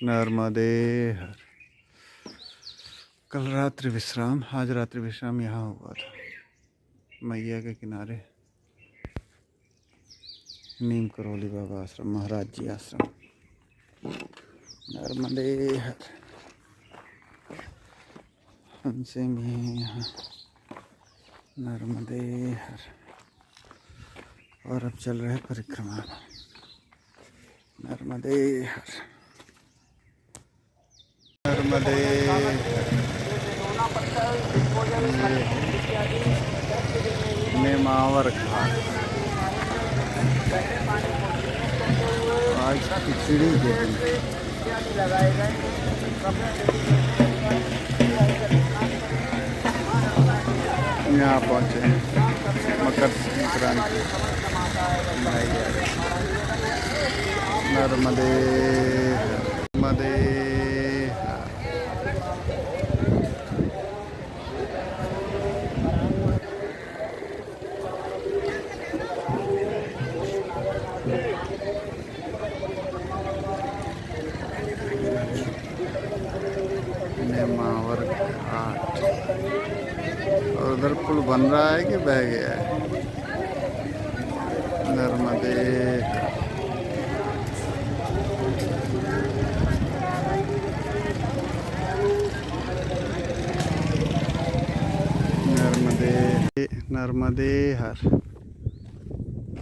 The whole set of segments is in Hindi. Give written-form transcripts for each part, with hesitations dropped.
नर्मदे हर। कल रात्रि विश्राम, आज रात्रि विश्राम यहाँ हुआ था मैया के किनारे, नीम करोली बाबा आश्रम, महाराज जी आश्रम। नर्मदे हर। हमसे में यहाँ नर्मदे हर। और अब चल रहे परिक्रमा। नर्मदे हर। नर्मदे नेमावर घाट। आज खिचड़ी के दिन यहाँ पहुँचे हैं। मकर संक्रांति मनाई जा रही है। नर्मदे नर्मदे नेमावर घाट। और उधर पुल बन रहा है कि बह गया है। नर्मदे नर्मदे नर्मदे हर।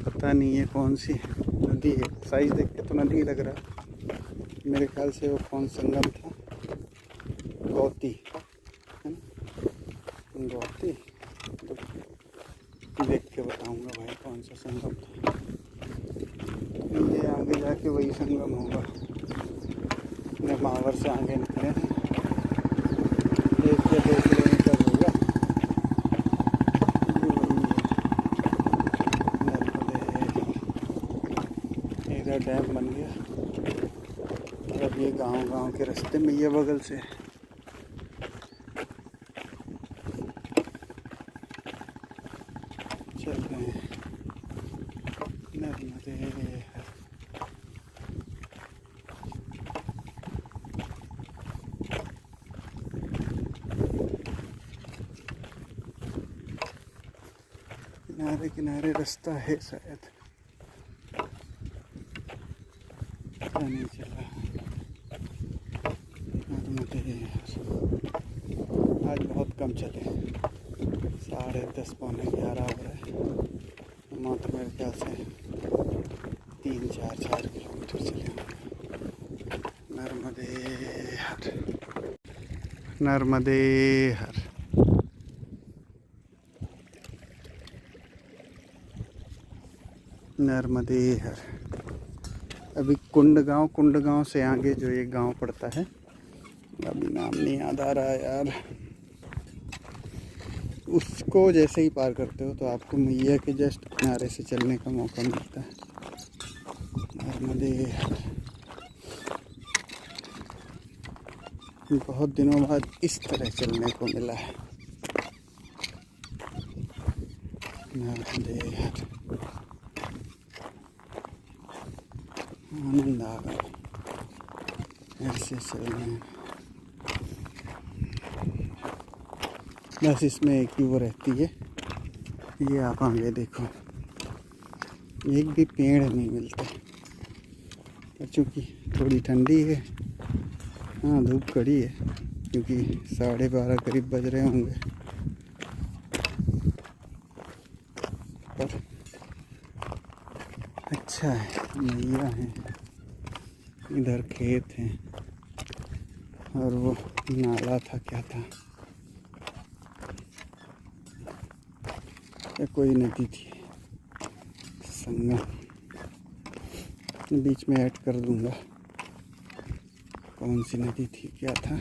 पता नहीं है कौन सी नदी है, साइज देख के तो नदी लग रहा है। मेरे ख्याल से वो कौन संगम था, गौती है ना, गौती। देख के बताऊंगा भाई कौन सा संगम था। ये आगे जाके वही संगम होगा। नेमावर से आगे निकले हैं, 1 या 2 किलोमीटर होगा। इधर डैम बन गया और अब ये गांव के रास्ते में ये बगल से चल रहे हैं। नर्मदे हर। किनारे किनारे रास्ता है शायद, पता नहीं चला। नर्मदे हर। आज बहुत कम चले, 10:30 पौने 11 हो रहा है। मात्र मेरे ख्याल से 3-4 किलोमीटर चले। नर्मदे हर। नर्मदे हर। नर्मदे हर। अभी कुंड गांव से आगे जो एक गांव पड़ता है, अभी नाम नहीं याद आ रहा यार, उसको जैसे ही पार करते हो तो आपको मैया के जस्ट किनारे से चलने का मौका मिलता है। नर्मदे हर। बहुत दिनों बाद इस तरह चलने को मिला है। नर्मदे हर। आनंद आ गया ऐसे चलने में। बस इसमें एक ही वो रहती है, ये आप आगे देखो, एक भी पेड़ नहीं मिलता। पर चूँकि थोड़ी ठंडी है, हाँ धूप कड़ी है, क्योंकि 12:30 करीब बज रहे होंगे। पर अच्छा है, मैया है, इधर खेत हैं और वो नाला था, क्या था, या कोई नदी थी, संगम। बीच में ऐड कर दूंगा कौन सी नदी थी, क्या था।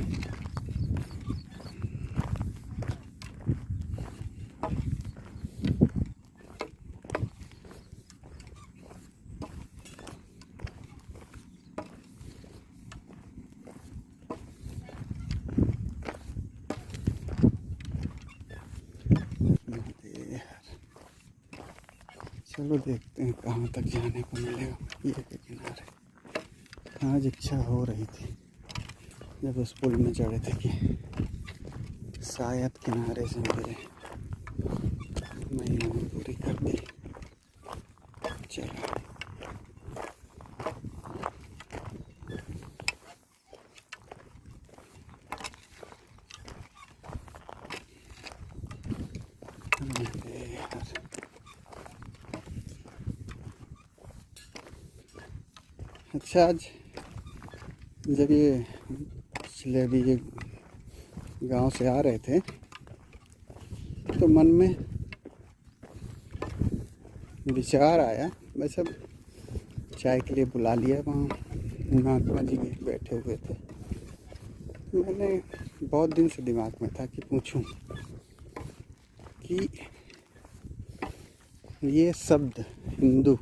चलो देखते हैं कहाँ तक जाने को मिलेगा ये के किनारे। आज इच्छा हो रही थी। जब उस पुल में चढ़े थे कि शायद किनारे से मिले, मैंने पूरी कर दी। चलो अच्छा, आज जब ये पिछले अभी ये गांव से आ रहे थे तो मन में विचार आया। बस अब चाय के लिए बुला लिया, वहाँ महात्मा जी बैठे हुए थे। मैंने बहुत दिन से दिमाग में था कि पूछूं कि ये शब्द हिंदू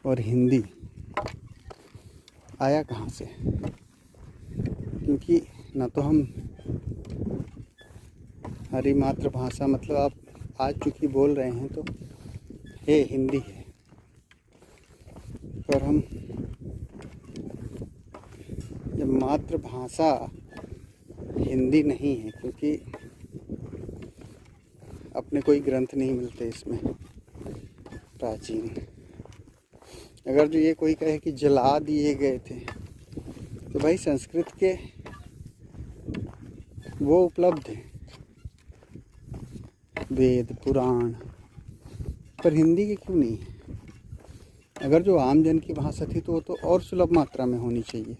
और हिंदी आया कहाँ से, क्योंकि न तो हम हमारी मातृभाषा मतलब आप आज चूँकि बोल रहे हैं तो ये हिंदी है, पर हम ये मातृभाषा हिंदी नहीं है, क्योंकि अपने कोई ग्रंथ नहीं मिलते इसमें प्राचीन। अगर जो ये कोई कहे कि जला दिए गए थे तो भाई संस्कृत के वो उपलब्ध हैं, वेद पुराण, पर हिंदी के क्यों नहीं है? अगर जो आम जन की भाषा थी तो वो तो और सुलभ मात्रा में होनी चाहिए,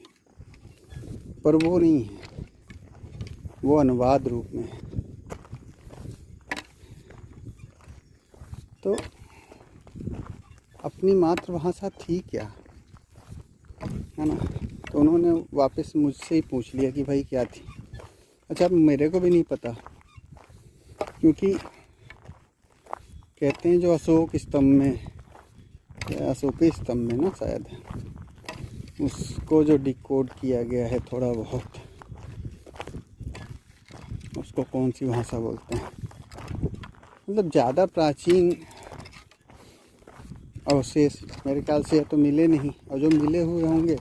पर वो नहीं है, वो अनुवाद रूप में है। तो अपनी मातृभाषा थी क्या, है ना? तो उन्होंने वापस मुझसे ही पूछ लिया कि भाई क्या थी। अच्छा, मेरे को भी नहीं पता, क्योंकि कहते हैं जो अशोक स्तंभ में, अशोक स्तंभ में ना शायद, उसको जो डिकोड किया गया है थोड़ा बहुत, उसको कौन सी भाषा बोलते हैं, मतलब ज़्यादा प्राचीन अवशेष मेरे ख्याल से तो मिले नहीं, और जो मिले हुए होंगे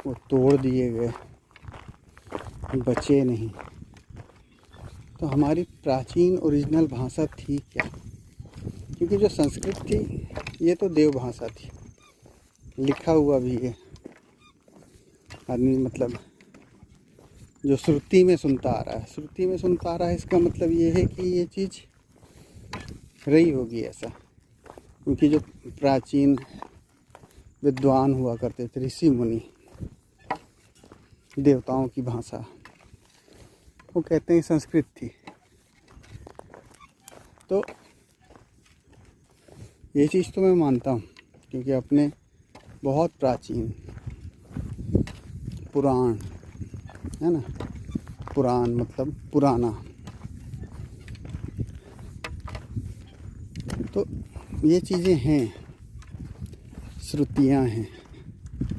वो तोड़ दिए गए, बचे नहीं। तो हमारी प्राचीन ओरिजिनल भाषा थी क्या? क्योंकि जो संस्कृत थी ये तो देव भाषा थी, लिखा हुआ भी है आदमी, मतलब जो श्रुति में सुनता आ रहा है, श्रुति में सुनता आ रहा है, इसका मतलब ये है कि ये चीज़ रही होगी ऐसा। क्योंकि जो प्राचीन विद्वान हुआ करते थे, ऋषि मुनि, देवताओं की भाषा, वो कहते हैं संस्कृत थी। तो ये चीज़ तो मैं मानता हूँ, क्योंकि अपने बहुत प्राचीन पुराण है ना, पुराण मतलब पुराना, तो ये चीज़ें हैं, श्रुतियाँ हैं,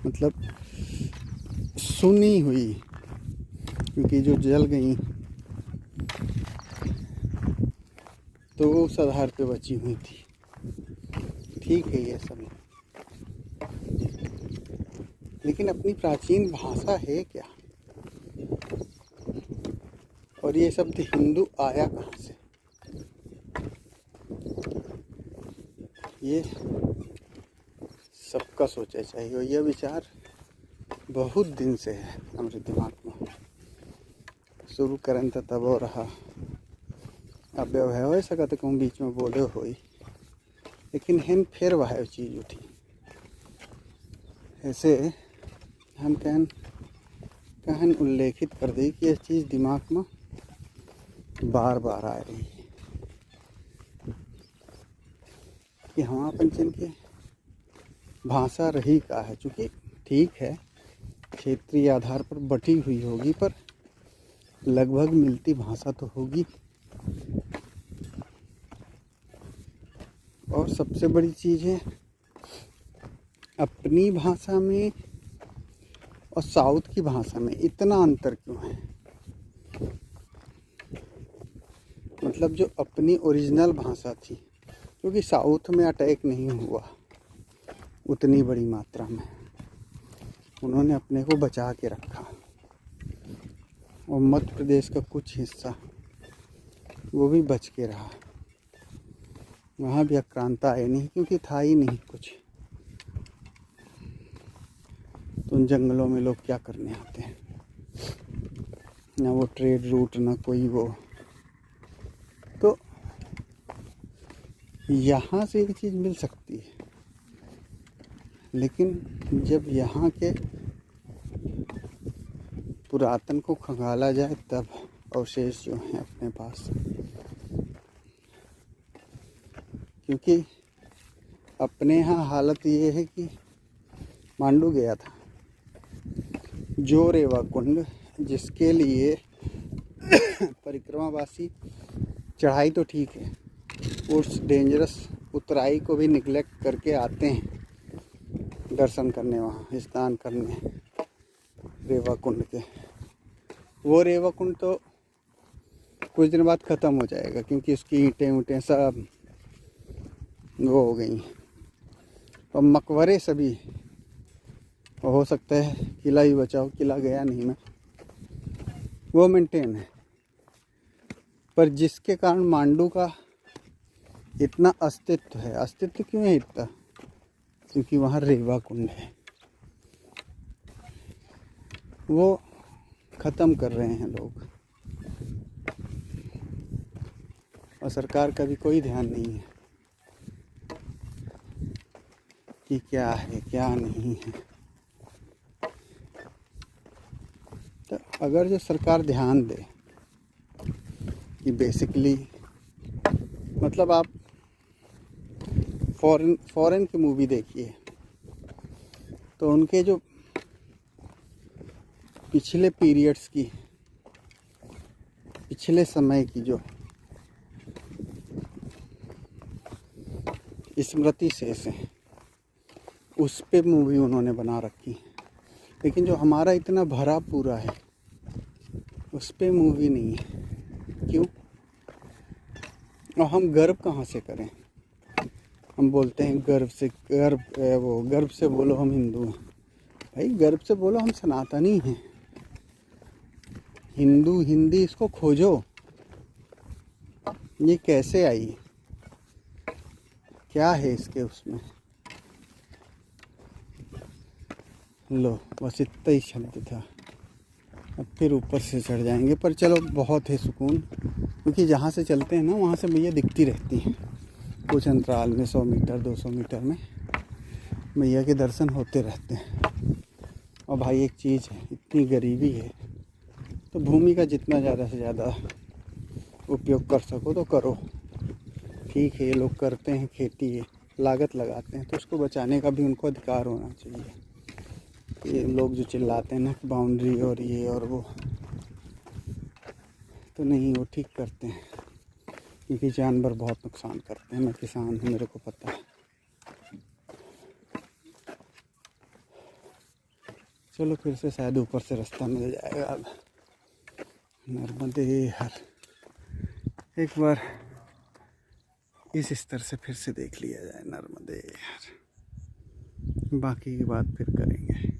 मतलब सुनी हुई, क्योंकि जो जल गई तो वो उस आधार पे बची हुई थी। ठीक है ये सब, लेकिन अपनी प्राचीन भाषा है क्या? और ये शब्द हिंदू आया कहाँ से? ये सबका सोचा चाहिए, और यह विचार बहुत दिन से है हमारे दिमाग में। शुरू करें तो तब हो रहा, अब हो सकता कहूँ बीच में बोले हो, लेकिन हम फिर वह चीज़ उठी। ऐसे हम कहन उल्लेखित कर दी कि यह चीज़ दिमाग में बार बार आ रही है कि हाँ पंचन के भाषा रही का है। चूँकि ठीक है क्षेत्रीय आधार पर बटी हुई होगी, पर लगभग मिलती भाषा तो होगी। और सबसे बड़ी चीज़ है, अपनी भाषा में और साउथ की भाषा में इतना अंतर क्यों है? मतलब जो अपनी ओरिजिनल भाषा थी, क्योंकि साउथ में अटैक नहीं हुआ उतनी बड़ी मात्रा में, उन्होंने अपने को बचा के रखा। और मध्य प्रदेश का कुछ हिस्सा वो भी बच के रहा। वहाँ भी आक्रांता आई नहीं, क्योंकि था ही नहीं कुछ। तो उन जंगलों में लोग क्या करने आते हैं, ना वो ट्रेड रूट, ना कोई वो। तो यहाँ से ये चीज़ मिल सकती है, लेकिन जब यहाँ के पुरातन को खंगाला जाए तब अवशेष जो हैं अपने पास। क्योंकि अपने यहाँ हालत ये है कि मांडू गया था, जो रेवा कुंड, जिसके लिए परिक्रमावासी चढ़ाई तो ठीक है, उस डेंजरस उतराई को भी निगलेक्ट करके आते हैं दर्शन करने, वहाँ स्नान करने रेवा कुंड के। वो रेवा कुंड तो कुछ दिन बाद ख़त्म हो जाएगा, क्योंकि उसकी ईंटें सब वो हो गई, और मकबरे सभी, हो सकता है किला ही बचाओ, किला गया नहीं मैं, वो मेंटेन है। पर जिसके कारण मांडू का इतना अस्तित्व है, अस्तित्व क्यों है इतना? क्योंकि वहाँ रेवा कुंड है। वो ख़त्म कर रहे हैं लोग, और सरकार का भी कोई ध्यान नहीं है कि क्या है क्या नहीं है। तो अगर जो सरकार ध्यान दे कि बेसिकली, मतलब आप फॉरेन की मूवी देखिए, तो उनके जो पिछले पीरियड्स की, पिछले समय की जो स्मृति शेष है, उस पे मूवी उन्होंने बना रखी है। लेकिन जो हमारा इतना भरा पूरा है, उस पे मूवी नहीं है। क्यों? और हम गर्व कहाँ से करें? हम बोलते हैं गर्व से बोलो हम हिंदू हैं। भाई गर्व से बोलो हम सनातनी हैं। हिंदू हिंदी इसको खोजो, ये कैसे आई, क्या है इसके उसमें। लो बस इतना ही शब्द था, अब फिर ऊपर से चढ़ जाएंगे। पर चलो बहुत है सुकून, क्योंकि जहाँ से चलते हैं ना वहाँ से मैया दिखती रहती हैं। कुछ अंतराल में 100 मीटर 200 मीटर में मैया के दर्शन होते रहते हैं। और भाई एक चीज़ है, इतनी गरीबी है तो भूमि का जितना ज़्यादा से ज़्यादा उपयोग कर सको तो करो। ठीक है, ये लोग करते हैं खेती है, लागत लगाते हैं, तो उसको बचाने का भी उनको अधिकार होना चाहिए। ये लोग जो चिल्लाते हैं ना कि बाउंड्री और ये और वो, तो नहीं, वो ठीक करते हैं, क्योंकि जानवर बहुत नुकसान करते हैं। मैं किसान हूँ, मेरे को पता है। चलो फिर से शायद ऊपर से रास्ता मिल जाएगा। अब नर्मदे हर एक बार इस स्तर से फिर से देख लिया जाए नर्मदे हर, बाकी की बात फिर करेंगे।